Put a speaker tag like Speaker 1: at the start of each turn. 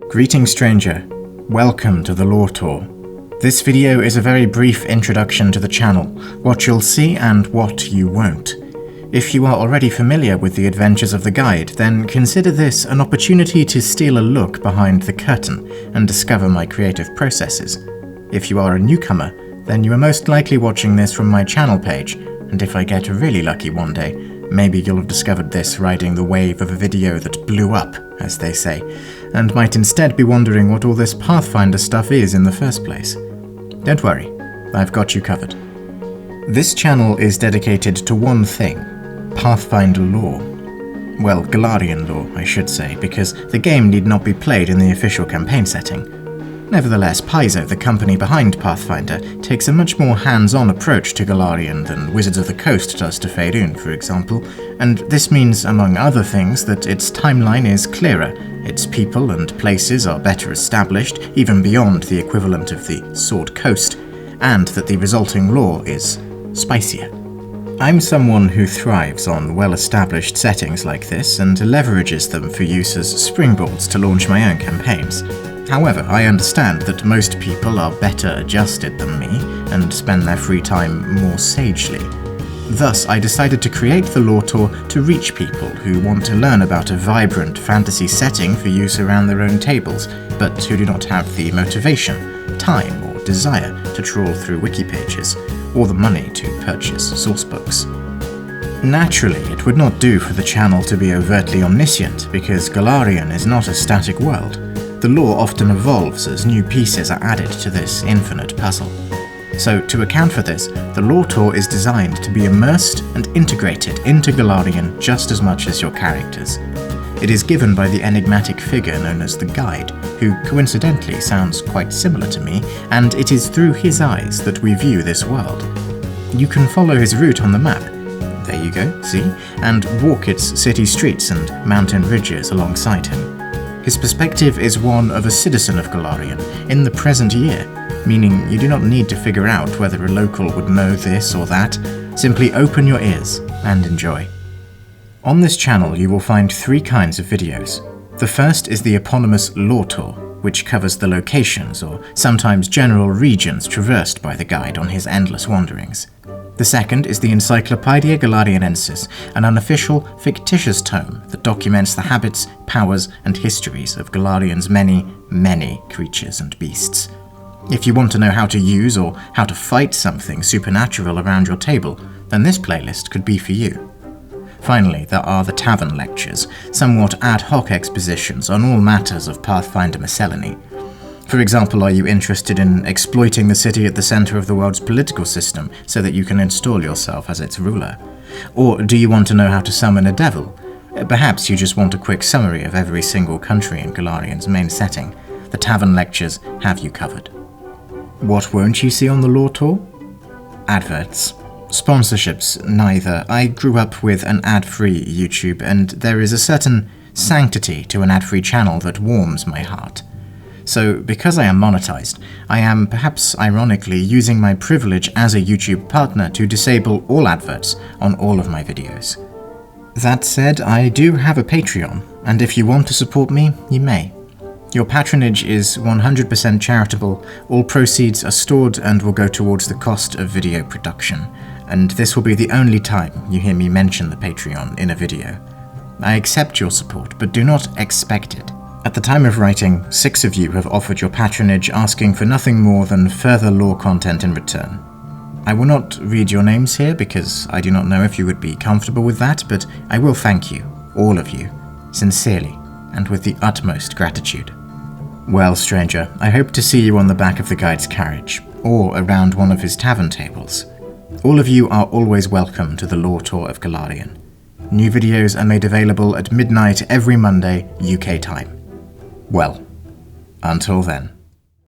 Speaker 1: Greetings, stranger. Welcome to the Lore Tour. This video is a very brief introduction to the channel, what you'll see and what you won't. If you are already familiar with the adventures of the guide, then consider this an opportunity to steal a look behind the curtain and discover my creative processes. If you are a newcomer, then you are most likely watching this from my channel page, and if I get really lucky one day, maybe you'll have discovered this riding the wave of a video that blew up, as they say, and might instead be wondering what all this Pathfinder stuff is in the first place. Don't worry, I've got you covered. This channel is dedicated to one thing: Pathfinder lore. Well, Golarion lore, I should say, because the game need not be played in the official campaign setting. Nevertheless, Paizo, the company behind Pathfinder, takes a much more hands-on approach to Golarion than Wizards of the Coast does to Faerun, for example, and this means, among other things, that its timeline is clearer, its people and places are better established, even beyond the equivalent of the Sword Coast, and that the resulting lore is spicier. I'm someone who thrives on well-established settings like this and leverages them for use as springboards to launch my own campaigns. However, I understand that most people are better adjusted than me and spend their free time more sagely. Thus, I decided to create the Lore Tour to reach people who want to learn about a vibrant fantasy setting for use around their own tables, but who do not have the motivation, time, or desire to trawl through wiki pages, or the money to purchase sourcebooks. Naturally, it would not do for the channel to be overtly omniscient, because Golarion is not a static world. The lore often evolves as new pieces are added to this infinite puzzle. So, to account for this, the Lore Tour is designed to be immersed and integrated into Golarion just as much as your characters. It is given by the enigmatic figure known as the Guide, who coincidentally sounds quite similar to me, and it is through his eyes that we view this world. You can follow his route on the map. There you go, see? And walk its city streets and mountain ridges alongside him. His perspective is one of a citizen of Golarion in the present year, meaning you do not need to figure out whether a local would know this or that. Simply open your ears and enjoy. On this channel you will find three kinds of videos. The first is the eponymous Lore Tour, which covers the locations or sometimes general regions traversed by the guide on his endless wanderings. The second is the Encyclopaedia Golariensis, an unofficial, fictitious tome that documents the habits, powers, and histories of Golarion's many, many creatures and beasts. If you want to know how to use or how to fight something supernatural around your table, then this playlist could be for you. Finally, there are the Tavern Lectures, somewhat ad hoc expositions on all matters of Pathfinder miscellany. For example, are you interested in exploiting the city at the center of the world's political system so that you can install yourself as its ruler? Or do you want to know how to summon a devil? Perhaps you just want a quick summary of every single country in Golarion's main setting. The Tavern Lectures have you covered. What won't you see on the Lore Tour? Adverts. Sponsorships, neither. I grew up with an ad-free YouTube, and there is a certain sanctity to an ad-free channel that warms my heart. So, because I am monetized, I am, perhaps ironically, using my privilege as a YouTube partner to disable all adverts on all of my videos. That said, I do have a Patreon, and if you want to support me, you may. Your patronage is 100% charitable, all proceeds are stored and will go towards the cost of video production, and this will be the only time you hear me mention the Patreon in a video. I accept your support, but do not expect it. At the time of writing, 6 of you have offered your patronage, asking for nothing more than further lore content in return. I will not read your names here because I do not know if you would be comfortable with that, but I will thank you, all of you, sincerely and with the utmost gratitude. Well, stranger, I hope to see you on the back of the guide's carriage, or around one of his tavern tables. All of you are always welcome to the Lore Tour of Golarion. New videos are made available at midnight every Monday, UK time. Well, until then.